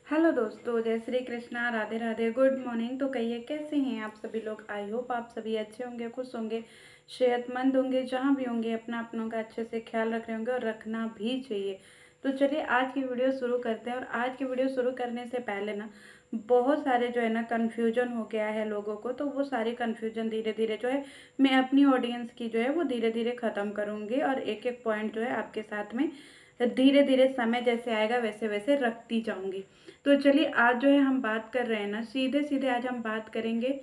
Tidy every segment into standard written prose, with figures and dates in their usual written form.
Hello दोस्तों, जय Shri Krishna, Radhe Radhe, good morning. तो कहिए कैसे हैं आप सभी लोग। आई होप आप सभी अच्छे होंगे, खुश होंगे, सेहतमंद होंगे, जहाँ भी होंगे अपना अपनों का अच्छे से ख्याल रख रहे होंगे और रखना भी चाहिए। तो चलिए आज की वीडियो शुरू करते हैं। और आज की वीडियो शुरू करने से पहले ना बहुत सारे जो है ना कन्फ्यूजन हो गया है लोगों को, तो वो सारी कन्फ्यूजन धीरे धीरे जो है मैं अपनी ऑडियंस की जो है वो धीरे धीरे ख़त्म करूँगी और एक एक पॉइंट जो है आपके साथ में धीरे धीरे समय जैसे आएगा वैसे वैसे रखती जाऊंगी। तो चलिए आज जो है हम बात कर रहे हैं ना, सीधे सीधे आज हम बात करेंगे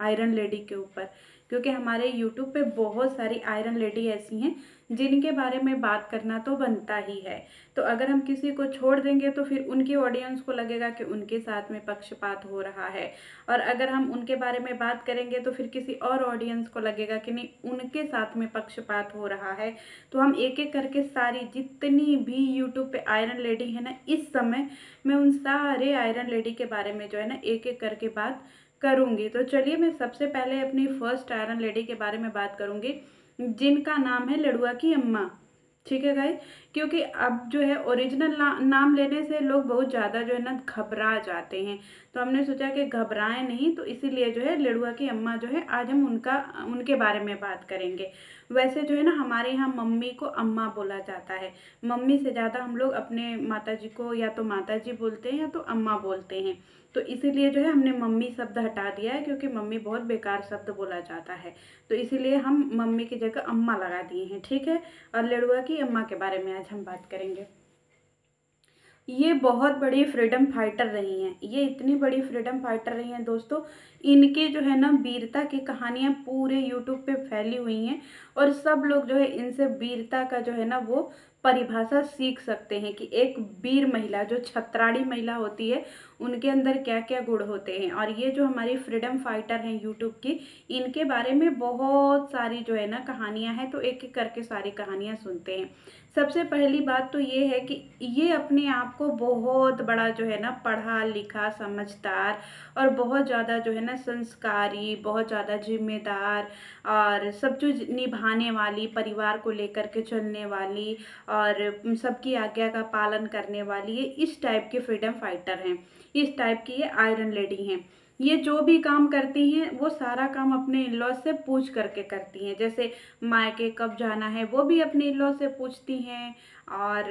आयरन लेडी के ऊपर। क्योंकि हमारे यूट्यूब पे बहुत सारी आयरन लेडी ऐसी हैं जिनके बारे में बात करना तो बनता ही है। तो अगर हम किसी को छोड़ देंगे तो फिर उनकी ऑडियंस को लगेगा कि उनके साथ में पक्षपात हो रहा है, और अगर हम उनके बारे में बात करेंगे तो फिर किसी और ऑडियंस को लगेगा कि नहीं उनके साथ में पक्षपात हो रहा है। तो हम एक एक करके सारी जितनी भी यूट्यूब पे आयरन लेडी है ना इस समय, मैं उन सारे आयरन लेडी के बारे में जो है ना एक एक करके बात करूंगी। तो चलिए मैं सबसे पहले अपनी फर्स्ट आयरन लेडी के बारे में बात करूंगी, जिनका नाम है लड़ुआ की अम्मा। ठीक है गाइस, क्योंकि अब जो है ओरिजिनल नाम लेने से लोग बहुत ज़्यादा जो है ना घबरा जाते हैं। तो हमने सोचा कि घबराएं नहीं, तो इसीलिए जो है लड़ुआ की अम्मा जो है आज हम उनके बारे में बात करेंगे। वैसे जो है ना हमारे यहाँ मम्मी को अम्मा बोला जाता है। मम्मी से ज़्यादा हम लोग अपने माता जी को या तो माता जी बोलते हैं या तो अम्मा बोलते हैं। तो इसीलिए जो है हमने मम्मी शब्द हटा दिया है, क्योंकि मम्मी बहुत बेकार शब्द बोला जाता है। तो इसीलिए हम मम्मी की जगह अम्मा लगा दिए हैं। ठीक है, और लड़ुआ की अम्मा के बारे में आज हम बात करेंगे। ये बहुत बड़ी फ्रीडम फाइटर रही हैं, ये इतनी बड़ी फ्रीडम फाइटर रही हैं दोस्तों। इनके जो है ना वीरता की कहानियाँ पूरे यूट्यूब पे फैली हुई हैं, और सब लोग जो है इनसे वीरता का जो है ना वो परिभाषा सीख सकते हैं कि एक वीर महिला, जो छत्राड़ी महिला होती है, उनके अंदर क्या क्या गुण होते हैं। और ये जो हमारी फ्रीडम फाइटर हैं यूट्यूब की, इनके बारे में बहुत सारी जो है ना कहानियाँ हैं। तो एक एक करके सारी कहानियाँ सुनते हैं। सबसे पहली बात तो ये है कि ये अपने आप को बहुत बड़ा जो है ना पढ़ा लिखा समझदार और बहुत ज़्यादा जो है ना संस्कारी, बहुत ज़्यादा जिम्मेदार और सब चीज़ निभाने वाली, परिवार को लेकर के चलने वाली और सबकी आज्ञा का पालन करने वाली, ये इस टाइप की फ्रीडम फाइटर हैं, इस टाइप की ये आयरन लेडी हैं। ये जो भी काम करती हैं वो सारा काम अपने इन लॉ से पूछ करके करती हैं। जैसे मायके कब जाना है वो भी अपने इन लॉ से पूछती हैं, और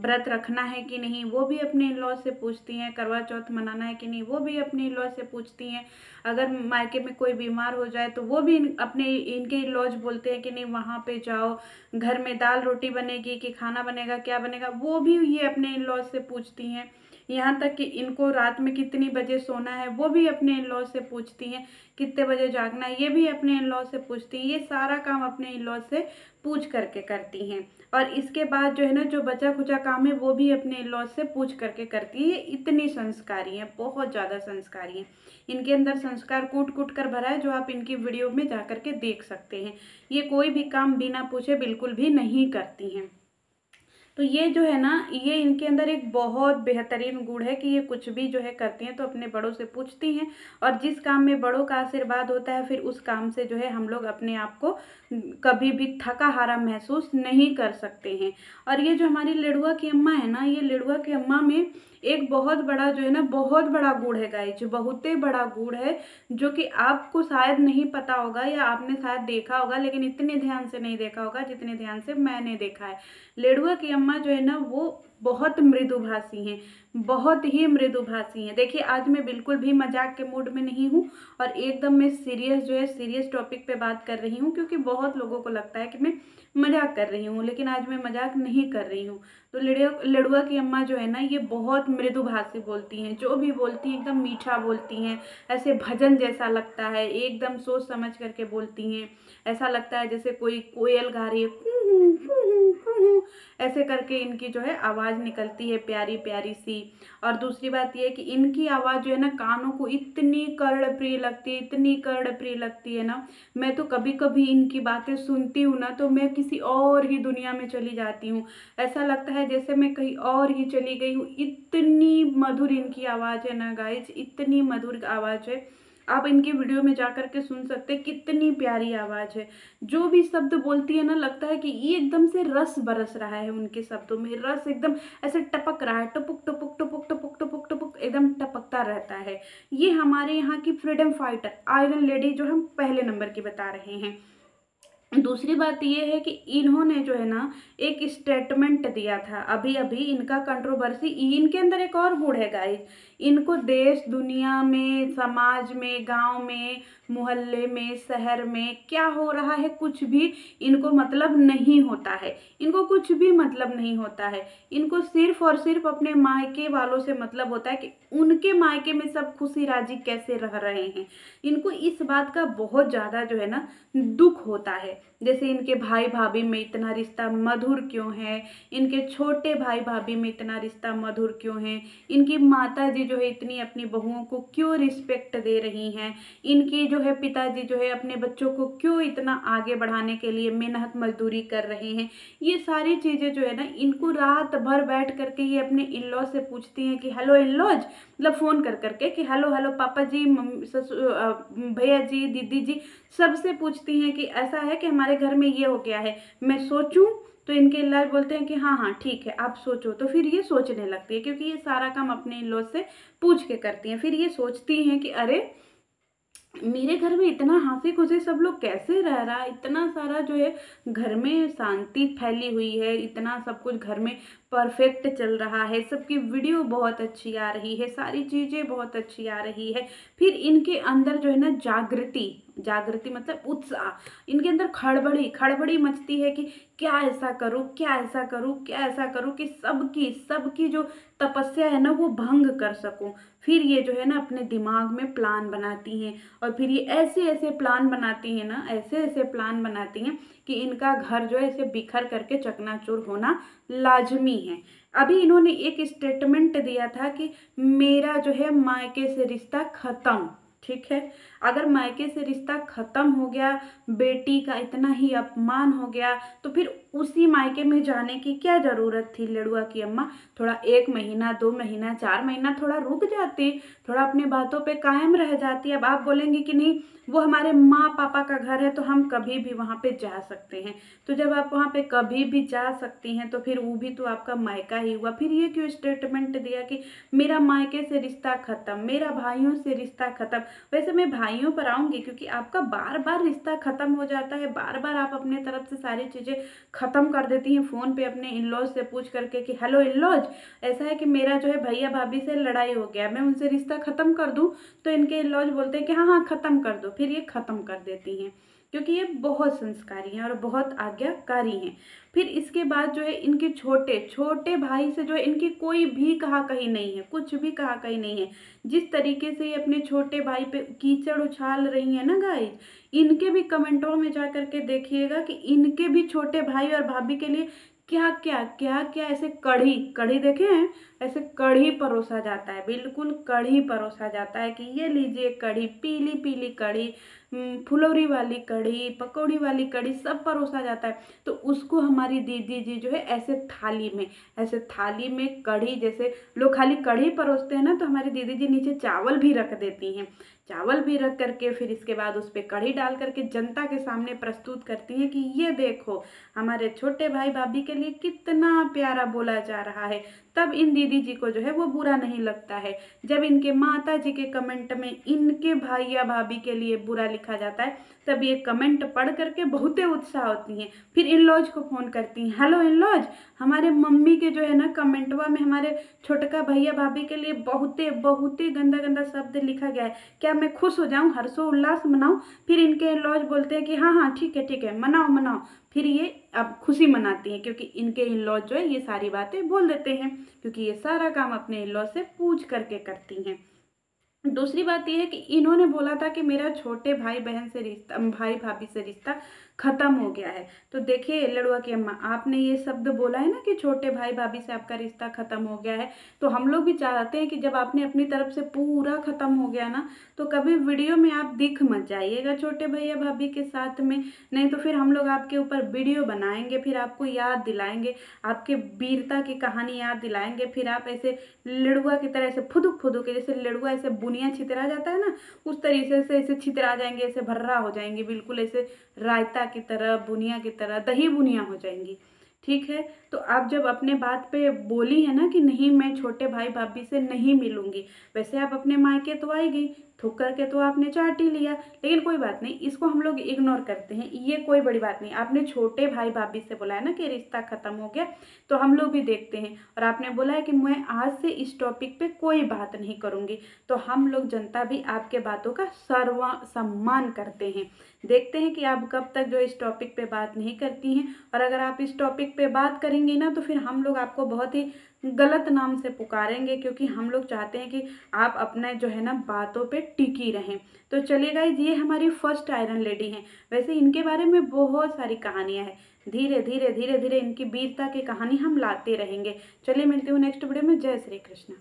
व्रत रखना है कि नहीं वो भी अपने इन लॉ से पूछती हैं, करवा चौथ मनाना है कि नहीं वो भी अपने इन लॉ से पूछती हैं। अगर मायके में कोई बीमार हो जाए तो वो भी अपने इनके इन लॉज बोलते हैं कि नहीं वहाँ पे जाओ, घर में दाल रोटी बनेगी कि खाना बनेगा, क्या बनेगा, वो भी ये अपने इन लॉज से पूछती हैं। यहाँ तक कि इनको रात में कितनी बजे सोना है वो भी अपने इन लॉ से पूछती हैं, कितने बजे जागना है ये भी अपने इन लॉ से पूछती हैं। ये सारा काम अपने इन लॉ से पूछ करके करती हैं। और इसके बाद जो है ना जो बचा खुचा काम है वो भी अपने इन लॉ से पूछ करके करती है। ये इतनी संस्कारी हैं, बहुत ज़्यादा संस्कारी हैं। इनके अंदर संस्कार कूट कूट कर भरा है, जो आप इनकी वीडियो में जा करके देख सकते हैं। ये कोई भी काम बिना पूछे बिल्कुल भी नहीं करती हैं। तो ये जो है ना ये इनके अंदर एक बहुत बेहतरीन गुण है कि ये कुछ भी जो है करती हैं तो अपने बड़ों से पूछती हैं, और जिस काम में बड़ों का आशीर्वाद होता है फिर उस काम से जो है हम लोग अपने आप को कभी भी थका हारा महसूस नहीं कर सकते हैं। और ये जो हमारी लड़ुआ की अम्मा है ना, ये लड़ुआ की अम्मा में एक बहुत बड़ा जो है ना बहुत बड़ा गुण है गाइस, जो बहुत ही बड़ा गुण है, जो कि आपको शायद नहीं पता होगा या आपने शायद देखा होगा लेकिन इतने ध्यान से नहीं देखा होगा जितने ध्यान से मैंने देखा है। लड़ुआ की अम्मा जो है ना वो बहुत मृदुभाषी हैं, बहुत ही मृदुभाषी हैं। देखिए आज मैं बिल्कुल भी मजाक के मूड में नहीं हूँ, और एकदम मैं सीरियस जो है सीरियस टॉपिक पे बात कर रही हूँ, क्योंकि बहुत लोगों को लगता है कि मैं मजाक कर रही हूँ, लेकिन आज मैं मजाक नहीं कर रही हूँ। तो लड़ुआ की अम्मा जो है ना ये बहुत मृदुभाषी बोलती हैं, जो भी बोलती हैं एकदम मीठा बोलती हैं, ऐसे भजन जैसा लगता है, एकदम सोच समझ करके बोलती हैं। ऐसा लगता है जैसे कोई कोयल गा रही है, कुहू कुहू कुहू, ऐसे करके इनकी जो है आवाज़ निकलती है प्यारी प्यारी सी। और दूसरी बात यह है कि इनकी आवाज़ जो है ना कानों को इतनी कर्णप्रिय लगती है, इतनी कर्णप्रिय लगती है ना, मैं तो कभी कभी इनकी बातें सुनती हूँ ना तो मैं किसी और ही दुनिया में चली जाती हूँ। ऐसा लगता है जैसे मैं कहीं और ही चली गई हूँ, इतनी मधुर इनकी आवाज़ है ना गाइज, इतनी मधुर आवाज़ है। आप इनकी वीडियो में जा कर के सुन सकते हैं, कितनी प्यारी आवाज़ है। जो भी शब्द बोलती है ना, लगता है कि ये एकदम से रस बरस रहा है उनके शब्दों में, रस एकदम ऐसे टपक रहा है, टपुक टपुक टपुक टपुक टपुक टपुक एकदम टपकता रहता है। ये हमारे यहाँ की फ्रीडम फाइटर आयरन लेडी जो हम पहले नंबर की बता रहे हैं। दूसरी बात ये है कि इन्होंने जो है ना एक स्टेटमेंट दिया था अभी अभी, इनका कंट्रोवर्सी, इनके अंदर एक और गुण है गाइस, इनको देश दुनिया में, समाज में, गांव में, मोहल्ले में, शहर में क्या हो रहा है कुछ भी इनको मतलब नहीं होता है। इनको कुछ भी मतलब नहीं होता है। इनको सिर्फ और सिर्फ अपने मायके वालों से मतलब होता है कि उनके मायके में सब खुशी राजी कैसे रह रहे हैं। इनको इस बात का बहुत ज़्यादा जो है ना दुख होता है। जैसे इनके भाई भाभी में इतना रिश्ता मधुर क्यों है, इनके छोटे भाई भाभी में इतना रिश्ता मधुर क्यों है, इनकी माता जी जो है इतनी अपनी बहुओं को क्यों रिस्पेक्ट दे रही हैं, इनकी जो है पिताजी जो है अपने बच्चों को क्यों इतना आगे बढ़ाने के लिए मेहनत मजदूरी कर रहे हैं। ये सारी चीज़ें जो है ना इनको रात भर बैठ करके ये अपने इन लॉ से पूछती हैं कि हेलो इन लॉज, मतलब फ़ोन कर करके कि हेलो हेलो पापा जी, भैया जी, दीदी जी, सबसे पूछती हैं कि ऐसा है कि हमारे घर में ये हो गया है, मैं सोचूं। तो इनके इलाज बोलते हैं कि हाँ हाँ ठीक है आप सोचो। तो फिर ये सोचने लगती है, क्योंकि ये सारा काम अपने इन लॉज से पूछ के करती हैं। फिर ये सोचती हैं कि अरे मेरे घर में इतना हंसी खुशी सब लोग कैसे रह रहा है, इतना सारा जो है घर में शांति फैली हुई है, इतना सब कुछ घर में परफेक्ट चल रहा है, सबकी वीडियो बहुत अच्छी आ रही है, सारी चीज़ें बहुत अच्छी आ रही है। फिर इनके अंदर जो है ना जागृति, जागृति मतलब उत्साह, इनके अंदर खड़बड़ी खड़बड़ी मचती है कि क्या ऐसा करूँ, क्या ऐसा करूँ, क्या ऐसा करूँ कि सबकी सबकी जो तपस्या है ना वो भंग कर सकूँ। फिर ये जो है ना अपने दिमाग में प्लान बनाती हैं, और फिर ये ऐसे ऐसे प्लान बनाती हैं ना, ऐसे ऐसे प्लान बनाती हैं कि इनका घर जो है ऐसे बिखर करके चकनाचूर होना लाजमी है। अभी इन्होंने एक स्टेटमेंट दिया था कि मेरा जो है मायके से रिश्ता खत्म, ठीक है। अगर मायके से रिश्ता खत्म हो गया, बेटी का इतना ही अपमान हो गया, तो फिर उसी मायके में जाने की क्या जरूरत थी लड़ुआ की अम्मा। थोड़ा 1 महीना, 2 महीना, 4 महीना थोड़ा रुक जाती, थोड़ा अपने बातों पे कायम रह जाती। अब आप बोलेंगे कि नहीं वो हमारे माँ पापा का घर है तो हम कभी भी वहाँ पे जा सकते हैं। तो जब आप वहाँ पे कभी भी जा सकती हैं तो फिर वो भी तो आपका मायका ही हुआ। फिर ये क्यों स्टेटमेंट दिया कि मेरा मायके से रिश्ता खत्म, मेरा भाइयों से रिश्ता खत्म। वैसे मैं भाइयों पर आऊँगी, क्योंकि आपका बार बार रिश्ता खत्म हो जाता है, बार बार आप अपने तरफ से सारी चीज़ें खत्म कर देती हैं फ़ोन पे अपने इन लॉज से पूछ करके कि हेलो इन लॉज, ऐसा है कि मेरा जो है भैया भाभी से लड़ाई हो गया, मैं उनसे रिश्ता ख़त्म कर दूं। तो इनके इन लॉज बोलते हैं कि हाँ हाँ ख़त्म कर दो। फिर ये ख़त्म कर देती हैं, क्योंकि ये बहुत संस्कारी हैं और बहुत आज्ञाकारी हैं। फिर इसके बाद जो है इनके छोटे छोटे भाई से जो है इनकी कोई भी कहा कही नहीं है, कुछ भी कहा कही नहीं है। जिस तरीके से ये अपने छोटे भाई पे कीचड़ उछाल रही है ना गाइस, इनके भी कमेंटों में जा करके देखिएगा कि इनके भी छोटे भाई और भाभी के लिए क्या क्या क्या क्या ऐसे कढ़ी कढ़ी देखे हैं, ऐसे कढ़ी परोसा जाता है, बिल्कुल कढ़ी परोसा जाता है कि ये लीजिए कढ़ी, पीली पीली कढ़ी, फुलौरी वाली कढ़ी, पकौड़ी वाली कढ़ी, सब परोसा जाता है। तो उसको हमारी दीदी जी जो है ऐसे थाली में कढ़ी, जैसे लोग खाली कढ़ी परोसते हैं ना, तो हमारी दीदी जी नीचे चावल भी रख देती हैं। चावल भी रख करके फिर इसके बाद उस पर कढ़ी डाल करके जनता के सामने प्रस्तुत करती हैं कि ये देखो हमारे छोटे भाई भाभी के लिए कितना प्यारा बोला जा रहा है। तब इन दीदी जी को जो है वो बुरा नहीं लगता है। जब इनके माता जी के कमेंट में इनके भाई या भाभी के लिए बुरा लिखा जाता है, तब ये कमेंट पढ़ करके बहुते उत्साह होती हैं। फिर इन लॉज को फ़ोन करती हैं, हेलो इन लॉज, हमारे मम्मी के जो है ना कमेंटवा में हमारे छोटका भैया भाभी के लिए बहुते बहुते गंदा गंदा शब्द लिखा गया है, क्या मैं खुश हो जाऊं, हर्षो उल्लास मनाऊं। फिर इनके लॉज बोलते हैं कि हाँ हाँ ठीक है मनाओ मनाओ। फिर ये अब खुशी मनाती हैं, क्योंकि इनके इन लॉज जो है ये सारी बातें बोल देते हैं, क्योंकि ये सारा काम अपने इन लॉज से पूछ करके करती हैं। दूसरी बात यह है कि इन्होंने बोला था कि मेरा छोटे भाई बहन से रिश्ता, भाई भाभी से रिश्ता ख़त्म हो गया है। तो देखिए लड़ुआ की अम्मा, आपने ये शब्द बोला है ना कि छोटे भाई भाभी से आपका रिश्ता ख़त्म हो गया है, तो हम लोग भी चाहते हैं कि जब आपने अपनी तरफ से पूरा ख़त्म हो गया ना, तो कभी वीडियो में आप दिख मत जाइएगा छोटे भैया भाभी के साथ में। नहीं तो फिर हम लोग आपके ऊपर वीडियो बनाएंगे, फिर आपको याद दिलाएंगे, आपके वीरता की कहानी याद दिलाएंगे, फिर आप ऐसे लड़ुआ की तरह ऐसे फुदुक फुदुक के, जैसे लड़ुआ ऐसे बुनिया छितरा जाता है ना, उस तरीके से ऐसे छितरा जाएंगे, ऐसे भर्रा हो जाएंगे, बिल्कुल ऐसे रायता की तरह, बुनिया की तरह, दही बुनिया हो जाएंगी। ठीक है, तो आप जब अपने बात पे बोली है ना कि नहीं मैं छोटे भाई भाभी से नहीं मिलूंगी, वैसे आप अपने मायके तो आई गई, थूक करके तो आपने चाट ही लिया, लेकिन कोई बात नहीं, इसको हम लोग इग्नोर करते हैं, ये कोई बड़ी बात नहीं। आपने छोटे भाई भाभी से बोला है ना कि रिश्ता खत्म हो गया, तो हम लोग भी देखते हैं, और आपने बोला है कि मैं आज से इस टॉपिक पे कोई बात नहीं करूंगी, तो हम लोग जनता भी आपके बातों का सर्व सम्मान करते हैं। देखते हैं कि आप कब तक जो इस टॉपिक पे बात नहीं करती हैं, और अगर आप इस टॉपिक पे बात करेंगी ना, तो फिर हम लोग आपको बहुत ही गलत नाम से पुकारेंगे, क्योंकि हम लोग चाहते हैं कि आप अपने जो है ना बातों पे टिकी रहें। तो चलिए गाइज, ये हमारी फर्स्ट आयरन लेडी हैं। वैसे इनके बारे में बहुत सारी कहानियां हैं, धीरे धीरे धीरे धीरे इनकी वीरता की कहानी हम लाते रहेंगे। चलिए मिलते हूँ नेक्स्ट वीडियो में। जय श्री कृष्ण।